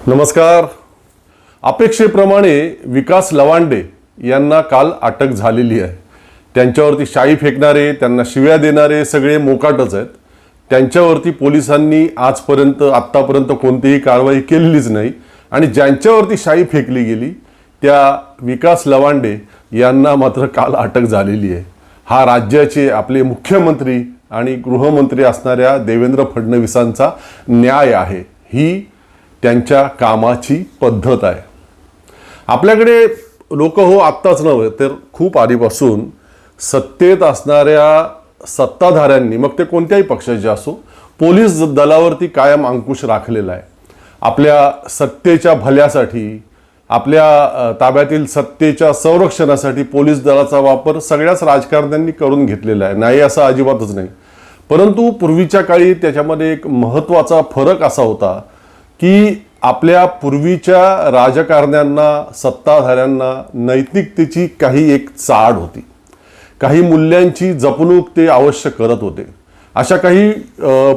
नमस्कार. अपेक्षेप्रमाणे विकास लवांडे यांना काल अटक झालेली आहे. त्यांच्यावरती शाई फेकणारे, त्यांना शिव्या देणारे सगळे मोकाटच आहेत. त्यांच्यावरती पोलिसांनी आत्तापर्यंत कोणतीही कारवाई केलेलीच नाही आणि ज्यांच्यावरती शाई फेकली गेली त्या विकास लवांडे यांना मात्र काल अटक झालेली आहे. हा राज्याचे आपले मुख्यमंत्री आणि गृहमंत्री असणाऱ्या देवेंद्र फडणवीसांचा न्याय आहे. ही त्यांच्या कामाची पद्धत आहे. आपल्याकडे लोक आत्ताच नव्हे तर खूप आधीपासून सत्तेत असणाऱ्या सत्ताधाऱ्यांनी, मग ते कोणत्याही पक्षाचे असो, पोलीस दलावरती कायम अंकुश राखलेला आहे. आपल्या सत्तेच्या भल्यासाठी, आपल्या ताब्यातील सत्तेच्या संरक्षणासाठी पोलीस दलाचा वापर सगळ्याच राजकारण्यांनी करून घेतलेला आहे. नाही असं अजिबातच नाही. परंतु पूर्वीच्या काळी त्याच्यामध्ये एक महत्त्वाचा फरक असा होता की आपल्या पूर्वीच्या राजकारण्यांना, सत्ताधाऱ्यांना नैतिकतेची काही एक चाड होती. काही मूल्यांची जपणूक ते अवश्य करत होते. अशा काही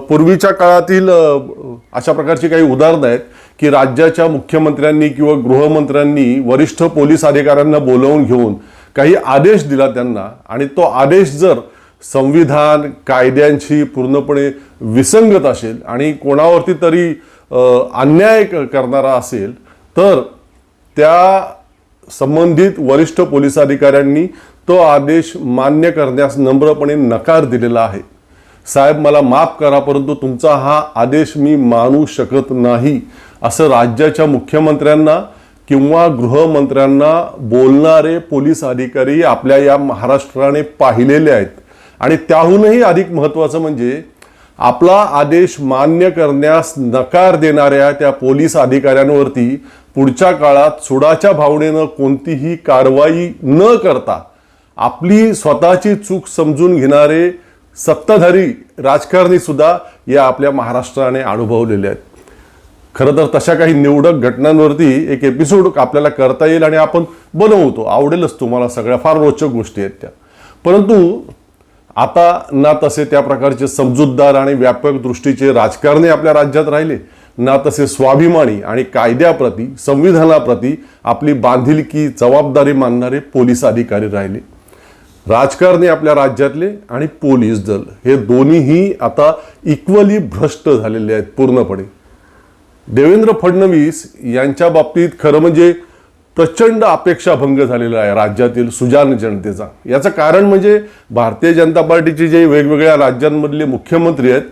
पूर्वीच्या काळातील अशा प्रकारची काही उदाहरणं आहेत की राज्याच्या मुख्यमंत्र्यांनी किंवा गृहमंत्र्यांनी वरिष्ठ पोलीस अधिकाऱ्यांना बोलावून घेऊन काही आदेश दिला त्यांना, आणि तो आदेश जर संविधान कायद्यांशी पूर्णपणे विसंगत असेल आणि कोणावरती तरी अन्याय करणारा असेल तर त्या संबंधित वरिष्ठ पोलीस अधिकाऱ्यांनी तो आदेश मान्य करण्यास नम्रपणे नकार दिलेला आहे. साहेब, मला माफ करा, परंतु तुमचा हा आदेश मी मानू शकत नाही असं राज्याच्या मुख्यमंत्र्यांना किंवा गृहमंत्र्यांना बोलणारे पोलीस अधिकारी आपल्या या महाराष्ट्राने पाहिलेले आहेत. आणि त्याहूनही अधिक महत्त्वाचं म्हणजे आपला आदेश मान्य करण्यास नकार देणाऱ्या त्या पोलीस अधिकाऱ्यांवरती पुढच्या काळात सुडाच्या भावनेनं कोणतीही कारवाई न करता आपली स्वतःची चूक समजून घेणारे सत्ताधारी राजकारणी सुद्धा या आपल्या महाराष्ट्राने अनुभवलेले आहेत. खरं तर तशा काही निवडक घटनांवरती एक एपिसोड आपल्याला करता येईल आणि आपण बनवतो, आवडेलच तुम्हाला. सगळ्या फार रोचक गोष्टी आहेत त्या. परंतु आता ना तसे त्या प्रकारचे समजूतदार आणि व्यापक दृष्टीचे राजकारणी आपल्या राज्यात राहिले, ना तसे स्वाभिमानी आणि कायद्याप्रती, संविधानाप्रती आपली बांधिलकी, जबाबदारी मानणारे पोलीस अधिकारी राहिले. राजकारणी आपल्या राज्यातले आणि पोलीस दल हे दोन्हीही आता इक्वली भ्रष्ट झालेले आहेत पूर्णपणे. देवेंद्र फडणवीस यांच्या बाबतीत खरं म्हणजे प्रचंड अपेक्षाभंग झालेला आहे राज्यातील सुजाण जनतेचा. याचं कारण म्हणजे भारतीय जनता पार्टीचे जे वेगवेगळ्या राज्यांमधले मुख्यमंत्री आहेत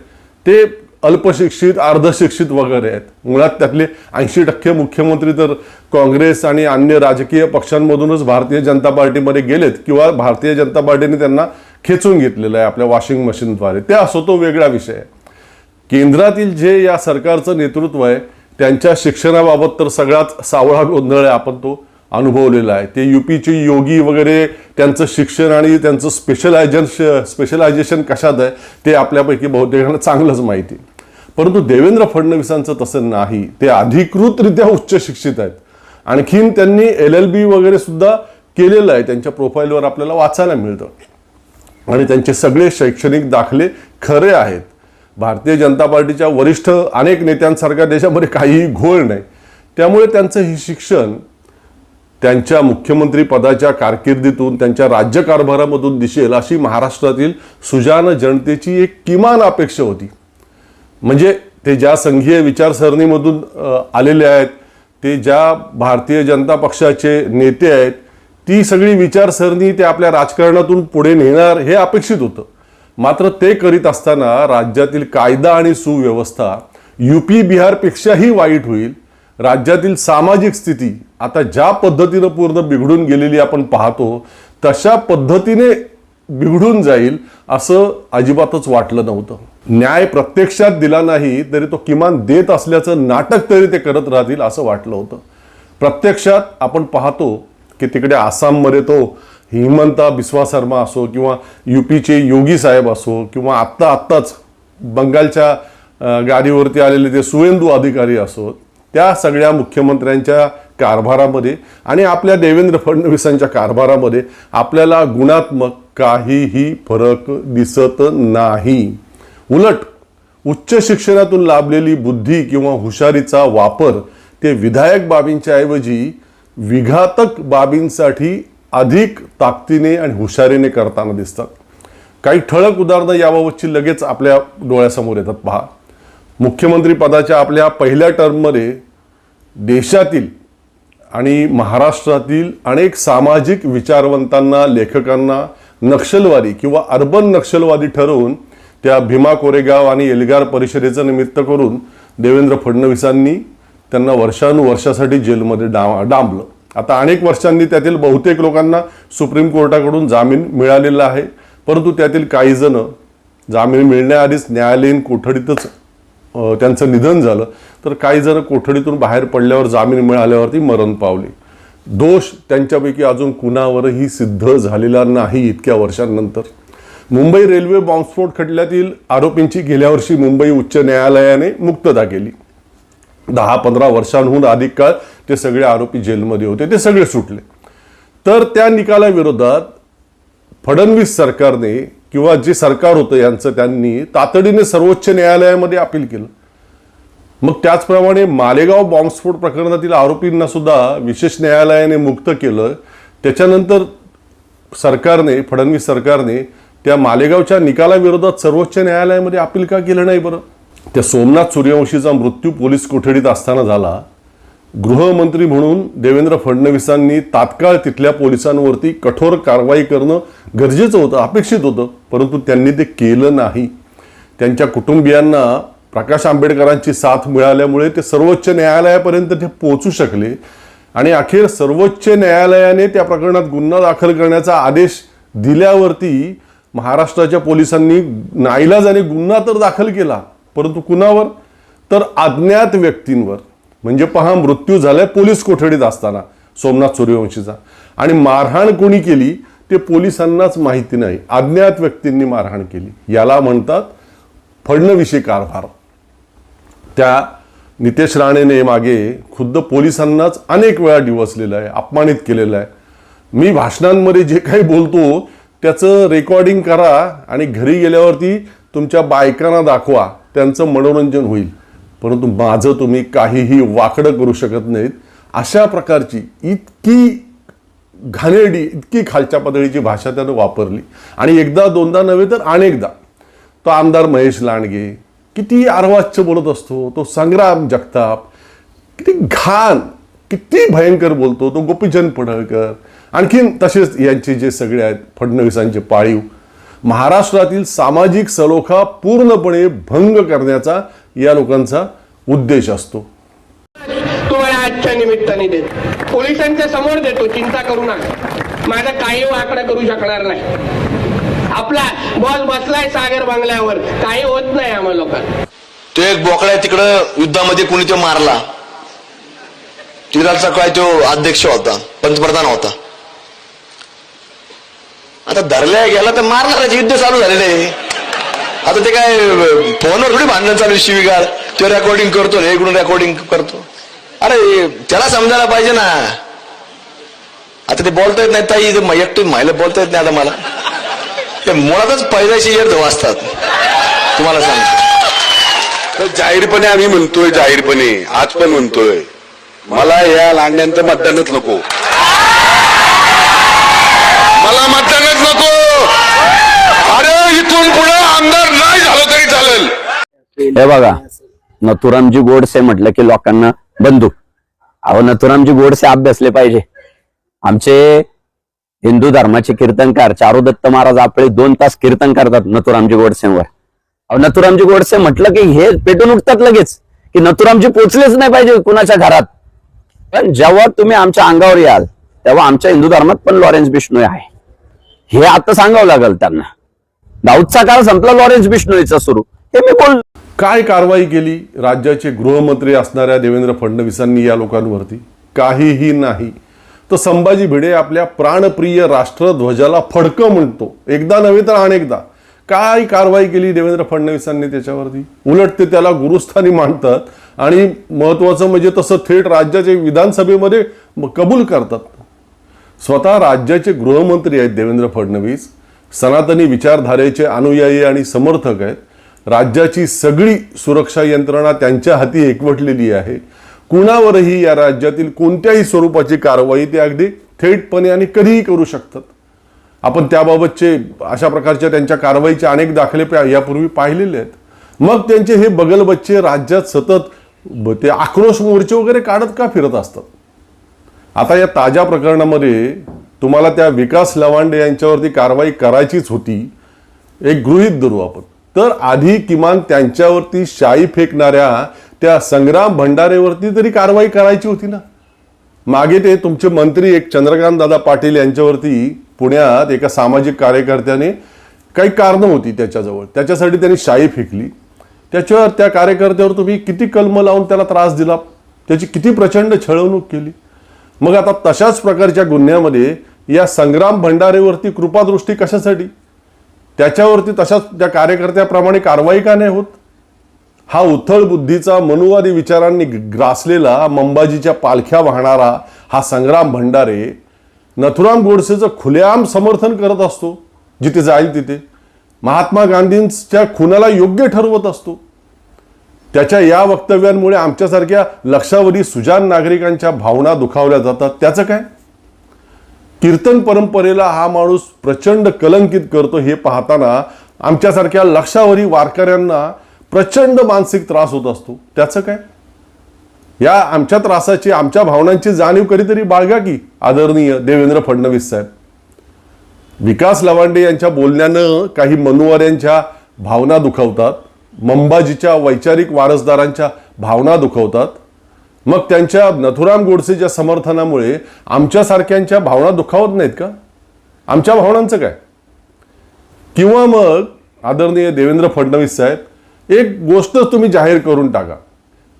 ते अल्पशिक्षित, अर्धशिक्षित वगैरे आहेत. मुळात त्यातले 80% मुख्यमंत्री तर काँग्रेस आणि अन्य राजकीय पक्षांमधूनच भारतीय जनता पार्टीमध्ये गेलेत किंवा भारतीय जनता पार्टीने त्यांना खेचून घेतलेलं आहे आपल्या वॉशिंग मशीनद्वारे. ते असो, तो वेगळा विषय आहे. केंद्रातील जे या सरकारचं नेतृत्व आहे त्यांच्या शिक्षणाबाबत तर सगळ्यात सावळा गोंधळ आहे. आपण तो अनुभवलेला आहे. ते यूपीचे योगी वगैरे त्यांचं शिक्षण आणि त्यांचं स्पेशलायझेशन कशात आहे ते आपल्यापैकी बहुतेकांना चांगलंच माहिती. परंतु देवेंद्र फडणवीसांचं तसं नाही. ते अधिकृतरित्या उच्च शिक्षित आहेत. आणखीन त्यांनी LLB वगैरे सुद्धा केलेलं आहे. त्यांच्या प्रोफाईलवर आपल्याला वाचायला मिळतं आणि त्यांचे सगळे शैक्षणिक दाखले खरे आहेत. भारतीय जनता पार्टीच्या वरिष्ठ अनेक नेत्यांसारख्या देशामध्ये काहीही घोळ नाही. त्यामुळे त्यांचं हे शिक्षण त्यांच्या मुख्यमंत्री पदाच्या कारकिर्दीतून, त्यांच्या राज्यकारभारामधून दिसेल अशी महाराष्ट्रातील सुजाण जनतेची एक किमान अपेक्षा होती. म्हणजे ते ज्या संघीय विचारसरणीमधून आलेले आहेत, ते ज्या भारतीय जनता पक्षाचे नेते आहेत, ती सगळी विचारसरणी ते आपल्या राजकारणातून पुढे नेणार हे अपेक्षित होतं. मात्र ते करीत असताना राज्यातील कायदा आणि सुव्यवस्था UP बिहारपेक्षाही वाईट होईल. राज्यातील सामाजिक स्थिती आता ज्या पद्धतीनं पूर्ण बिघडून गेलेली आपण पाहतो तशा पद्धतीने बिघडून जाईल असं अजिबातच वाटलं नव्हतं. न्याय प्रत्यक्षात दिला नाही तरी तो किमान देत असल्याचं नाटक तरी ते करत राहतील असं वाटलं होतं. प्रत्यक्षात आपण पाहतो की तिकडे आसाममध्ये तो हिमंता बिस्वा शर्मा असो किंवा UPचे योगी साहेब असो किंवा आत्ताच बंगालच्या गाडीवरती आलेले ते सुवेंदू अधिकारी असो, त्या सगळ्या मुख्यमंत्र्यांच्या कारभारामध्ये आणि आपल्या देवेंद्र फडणवीसांच्या कारभारामध्ये आपल्याला गुणात्मक काहीही फरक दिसत नाही. उलट उच्च शिक्षणातून लाभलेली बुद्धी किंवा हुशारीचा वापर ते विधायक बाबींच्या ऐवजी विघातक बाबींसाठी अधिक ताकदीने आणि हुशारीने करताना दिसतात. काही ठळक उदाहरणं याबाबतची लगेच आपल्या डोळ्यासमोर येतात. पहा, मुख्यमंत्री पदाच्या आपल्या पहिल्या टर्ममध्ये देशातील आणि महाराष्ट्रातील अनेक सामाजिक विचारवंतांना, लेखकांना नक्षलवादी किंवा अर्बन नक्षलवादी ठरवून त्या भीमा कोरेगाव आणि एल्गार परिषदेचं निमित्त करून देवेंद्र फडणवीसांनी त्यांना वर्षानुवर्षासाठी जेलमध्ये डांबलं. आता अनेक वर्षांनी त्यातील बहुतेक लोकांना सुप्रीम कोर्टाकडून जामीन मिळालेला आहे, परंतु त्यातील काही जण जामीन मिळण्याआधीच न्यायालयीन कोठडीतच त्यांचं निधन झालं, तर काही जण कोठडीतून बाहेर पडल्यावर जामीन मिळाल्यावरती मरण पावले. दोष त्यांच्यापैकी अजून कुणावरही सिद्ध झालेला नाही. इतक्या वर्षांनंतर मुंबई रेल्वे बॉम्बस्फोट खटल्यातील आरोपींची गेल्या वर्षी मुंबई उच्च न्यायालयाने मुक्तता केली. 10-15 वर्षांहून अधिक काळ ते सगळे आरोपी जेलमध्ये होते, ते सगळे सुटले. तर त्या निकालाविरोधात फडणवीस सरकारने किंवा जे सरकार होतं यांचं त्यांनी तातडीने सर्वोच्च न्यायालयामध्ये अपील केलं. मग त्याचप्रमाणे मालेगाव बॉम्बस्फोट प्रकरणातील आरोपींना सुद्धा विशेष न्यायालयाने मुक्त केलं. त्याच्यानंतर सरकारने, फडणवीस सरकारने त्या मालेगावच्या निकालाविरोधात सर्वोच्च न्यायालयामध्ये अपील का केलं नाही बरं? त्या सोमनाथ सूर्यवंशीचा मृत्यू पोलीस कोठडीत असताना झाला. गृहमंत्री म्हणून देवेंद्र फडणवीसांनी तात्काळ तिथल्या पोलिसांवरती कठोर कारवाई करणं गरजेचं होतं, अपेक्षित होतं, परंतु त्यांनी ते केलं नाही. त्यांच्या कुटुंबियांना प्रकाश आंबेडकरांची साथ मिळाल्यामुळे ते सर्वोच्च न्यायालयापर्यंत ते पोहोचू शकले आणि अखेर सर्वोच्च न्यायालयाने त्या प्रकरणात गुन्हा दाखल करण्याचा आदेश दिल्यावरती महाराष्ट्राच्या पोलिसांनी नाईलाजाने गुन्हा तर दाखल केला, परंतु कुणावर? तर अज्ञात व्यक्तींवर. म्हणजे पहा, मृत्यू झालाय पोलीस कोठडीत असताना सोमनाथ सूर्यवंशीचा, आणि मारहाण कोणी केली ते पोलिसांनाच माहिती नाही, अज्ञात व्यक्तींनी मारहाण केली. याला म्हणतात फडणवीसी कारभार. त्या नितेश राणेने मागे खुद्द पोलिसांनाच अनेक वेळा डिवचलेलं आहे, अपमानित केलेलं आहे. मी भाषणांमध्ये जे काही बोलतो त्याचं रेकॉर्डिंग करा आणि घरी गेल्यावरती तुमच्या बायकांना दाखवा, त्यांचं मनोरंजन होईल, परंतु माझं तुम्ही काहीही वाकडं करू शकत नाहीत. अशा प्रकारची इतकी घाणेरडी, इतकी खालच्या पातळीची भाषा त्यानं वापरली. आणि एकदा दोनदा नव्हे तर अनेकदा. तो आमदार महेश लांडगे किती अर्वाच्य बोलत असतो, तो संग्राम जगताप किती घाण, किती भयंकर बोलतो, तो गोपीचंद पडळकर, आणखीन तसेच यांचे जे सगळे आहेत फडणवीसांचे पाळीव, महाराष्ट्रातील सामाजिक सलोखा पूर्णपणे भंग करण्याचा या लोकांचा उद्देश असतो. तुम्हाला आजच्या निमित्ताने देतो, पोलिसांच्या समोर देतो, चिंता करू नका, माझा काही वाकडा करू शकणार नाही. आपला बॉस बसलाय सागर बंगल्यावर, काही होत नाही आम्हाला लोकांना. तो एक बोकड्या तिकडं युद्धामध्ये कुणी तो मारला, तिराचा काय तो अध्यक्ष होता, पंतप्रधान होता. आता धरल्या गेला तर मारणाराचे युद्ध चालू झालेले आहे. आता ते काय फोनवर थोडी भांडण चालू, शिवीगाळ, तो रेकॉर्डिंग करतो, इकडून रेकॉर्डिंग करतो. अरे त्याला समजायला पाहिजे ना. आता ते बोलता येत नाही ताई, एकटं महिला बोलता येत नाही. आता मला ते मुळातच पैदाशी येत वाचतात, तुम्हाला सांगतो. तर जाहीरपणे आम्ही म्हणतोय, जाहीरपणे आज पण म्हणतोय, मला या लांड्यांचं मतदानच नको, मला मतदानच नको. अरे इथून पुढे आमदार नाही झालं तरी चालेल. हे बघा, नथुरामजी गोडसे म्हटलं की लोकांना बंदूक. अहो, नथुरामजी गोडसे अभ्यासले पाहिजे. आमचे हिंदू धर्माचे कीर्तनकार चारुदत्त महाराज आपले 2 तास कीर्तन करतात नथुरामजी गोडसेंवर. अहो, नथुरामजी गोडसे म्हटलं की हे पेटून उठतात लगेच की नथुरामजी पोचलेच नाही पाहिजे कुणाच्या घरात. पण जेव्हा तुम्ही आमच्या अंगावर याल तेव्हा आमच्या हिंदू धर्मात पण लॉरेन्स बिश्नोई आहे, हे आता सांगावं लागेल त्यांना. दाऊदचा काळ संपला, लॉरेन्स बिश्नोईचा सुरू, हे मी बोल. काय कारवाई केली राज्याचे गृहमंत्री असणाऱ्या देवेंद्र फडणवीसांनी या लोकांवरती? काहीही नाही. तर संभाजी भिडे आपल्या प्राणप्रिय राष्ट्रध्वजाला फडकं म्हणतो, एकदा नव्हे तर अनेकदा. काय कारवाई केली देवेंद्र फडणवीसांनी त्याच्यावरती? उलट ते त्याला गुरुस्थानी मानतात आणि महत्वाचं म्हणजे तसं थेट राज्याच्या विधानसभेमध्ये कबूल करतात. स्वतः राज्याचे गृहमंत्री आहेत देवेंद्र फडणवीस, सनातनी विचारधारेचे अनुयायी आणि समर्थक आहेत. राज्याची सगळी सुरक्षा यंत्रणा त्यांच्या हाती एकवटलेली आहे. कुणावरही या राज्यातील कोणत्याही स्वरूपाची कारवाई ते अगदी थेटपणे आणि कधीही करू शकतात. आपण त्याबाबतचे अशा प्रकारच्या त्यांच्या कारवाईचे अनेक दाखले यापूर्वी पाहिलेले आहेत. मग त्यांचे हे बगलबच्चे राज्यात सतत ते आक्रोश मोर्चे वगैरे काढत का फिरत असतात? आता या ताज्या प्रकरणामध्ये तुम्हाला त्या विकास लवांडे यांच्यावरती कारवाई करायचीच होती, एक गृहीत धरू आपण, तर आधी किमान त्यांच्यावरती शाई फेकणाऱ्या त्या संग्राम भंडारेवरती तरी कारवाई करायची होती ना. मागे ते तुमचे मंत्री एक चंद्रकांत दादा पाटील यांच्यावरती पुण्यात एका सामाजिक कार्यकर्त्याने काही कारणं होती त्याच्याजवळ, त्याच्यासाठी त्यांनी शाई फेकली. त्याच्यावर त्या कार्यकर्त्यावर तुम्ही किती कलम लावून त्याला त्रास दिला, त्याची किती प्रचंड छळवणूक केली. मग आता तशाच प्रकारच्या गुन्ह्यामध्ये या संग्राम भंडारेवरती कृपादृष्टी कशासाठी? त्याच्यावरती तशाच त्या कार्यकर्त्याप्रमाणे कारवाई का नाही होत? हा उथळ बुद्धीचा मनुवादी विचारांनी ग्रासलेला मंबाजीच्या पालख्या वाहणारा हा संग्राम भंडारे नथुराम गोडसेचं खुलेआम समर्थन करत असतो. जिथे जाईल तिथे महात्मा गांधींच्या खुनाला योग्य ठरवत असतो. त्याच्या या वक्तव्यांमुळे आमच्यासारख्या लक्षावधी सुजाण नागरिकांच्या भावना दुखावल्या जातात. त्याचं काय? कीर्तन परंपरेला हा माणूस प्रचंड कलंकित करतो हे पाहताना आमच्यासारख्या लक्षावधी वारकऱ्यांना प्रचंड मानसिक त्रास होत असतो. त्याचं काय? या आमच्या त्रासाची, आमच्या भावनांची जाणीव कधीतरी बाळगा की आदरणीय देवेंद्र फडणवीस साहेब. विकास लवांडे यांच्या बोलण्यानं काही मनुवाद्यांच्या भावना दुखावतात, मंबाजीच्या वैचारिक वारसदारांच्या भावना दुखवतात. मग त्यांच्या नथुराम गोडसेच्या समर्थनामुळे आमच्यासारख्यांच्या भावना दुखावत नाहीत का? आमच्या भावनांचं काय? किंवा मग आदरणीय देवेंद्र फडणवीस साहेब, एक गोष्ट तुम्ही जाहीर करून टाका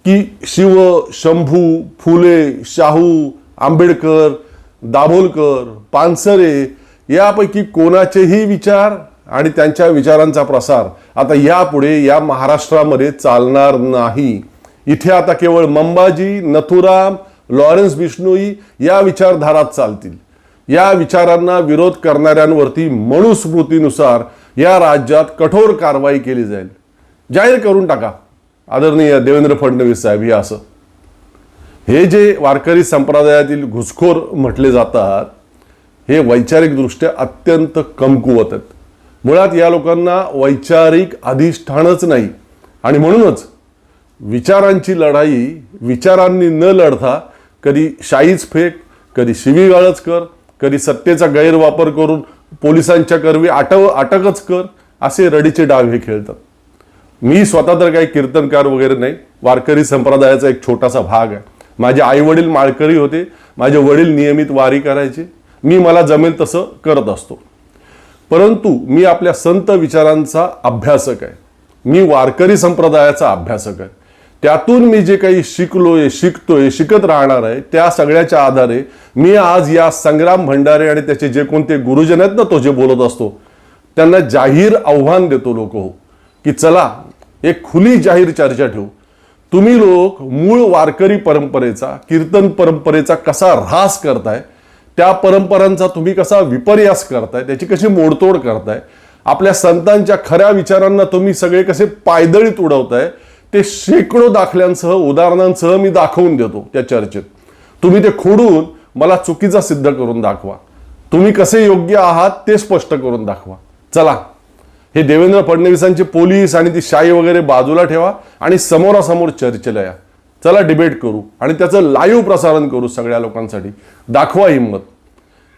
की शिव, शंभू, फुले, शाहू, आंबेडकर, दाभोलकर, पानसरे यापैकी कोणाचेही विचार आणि त्यांच्या विचारांचा प्रसार आता यापुढे या महाराष्ट्रामध्ये चालणार नाही. इथे आता केवळ मंबाजी, नथुराम, लॉरेन्स बिश्नोई या विचारधारात चालतील. या विचारांना विरोध करणाऱ्यांवरती मनुस्मृतीनुसार या राज्यात कठोर कारवाई केली जाईल. जाहीर करून टाका आदरणीय देवेंद्र फडणवीस साहेब. हे असं हे जे वारकरी संप्रदायातील घुसखोर म्हटले जातात हे वैचारिकदृष्ट्या अत्यंत कमकुवत आहेत. मुळात या लोकांना वैचारिक अधिष्ठानच नाही आणि म्हणूनच विचारांची लढाई विचारांनी न लढता कधी शाईच फेक, कधी शिवीगाळच कर, कधी सत्तेचा गैरवापर करून पोलिसांच्या करवी अटकच कर, असे रडीचे डाव हे खेळतात. मी स्वतः तर काही कीर्तनकार वगैरे नाही, वारकरी संप्रदायाचा एक छोटासा भाग आहे. माझे आई वडील माळकरी होते, माझे वडील नियमित वारी करायचे, मी मला जमेल तसं करत असतो. परंतु मी आपल्या संत विचारांचा अभ्यासक आहे, मी वारकरी संप्रदायाचा अभ्यासक आहे. त्यातून मी जे काही शिकतोय, शिकत राहणार आहे, त्या सगळ्याच्या आधारे मी आज या संग्राम भंडारे आणि त्याचे जे कोणते गुरुजन आहेत ना, तो जे बोलत असतो त्यांना जाहीर आव्हान देतो लोक हो की चला एक खुली जाहीर चर्चा ठेवू. तुम्ही लोक मूळ वारकरी परंपरेचा, कीर्तन परंपरेचा कसा ऱ्हास करताय, त्या परंपरांचा तुम्ही कसा विपर्यास करताय, त्याची कशी मोडतोड करताय, आपल्या संतांच्या खऱ्या विचारांना तुम्ही सगळे कसे पायदळीत उडवताय, ते शेकडो दाखल्यांसह, उदाहरणांसह मी दाखवून देतो त्या चर्चेत. तुम्ही ते खोडून मला चुकीचा सिद्ध करून दाखवा. तुम्ही कसे योग्य आहात ते स्पष्ट करून दाखवा. चला हे देवेंद्र फडणवीसांचे पोलीस आणि ती शाई वगैरे बाजूला ठेवा आणि समोरासमोर चर्चेला या. चला डिबेट करू आणि त्याचं लाईव्ह प्रसारण करू सगळ्या लोकांसाठी. दाखवा हिंमत.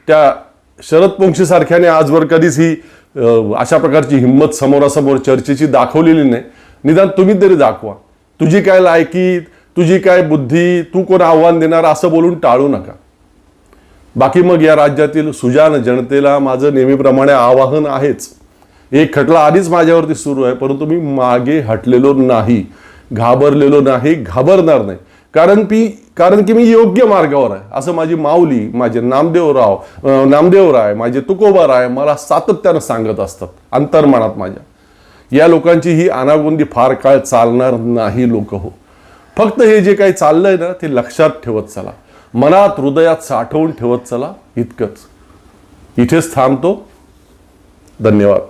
त्या शरद पोंक्षी सारख्याने आजवर कधीच ही अशा प्रकारची हिंमत समोरासमोर चर्चेची दाखवलेली नाही. निदान तुम्ही तरी दाखवा. तुझी काय लायकी, तुझी काय बुद्धी, तू कोण आव्हान देणार असं बोलून टाळू नका. बाकी मग या राज्यातील सुजाण जनतेला माझं नेहमीप्रमाणे आवाहन आहेच. एक खटला आधीच माझ्यावरती सुरू आहे, परंतु मी मागे हटलेलो नाही, घाबरलेलो नाही, घाबरणार नाही. कारण की मी योग्य मार्गावर आहे असं माझी माऊली, माझे नामदेवराय, माझे तुकोबाराय मला सातत्यानं सांगत असतात अंतर्मनात माझ्या. या लोकांची ही अनागोंदी फार काळ चालणार नाही लोक हो. फक्त हे जे काही चाललंय ना ते लक्षात ठेवत चला, मनात हृदयात साठवून ठेवत चला, इतकंच. इथेच थांबतो. धन्यवाद.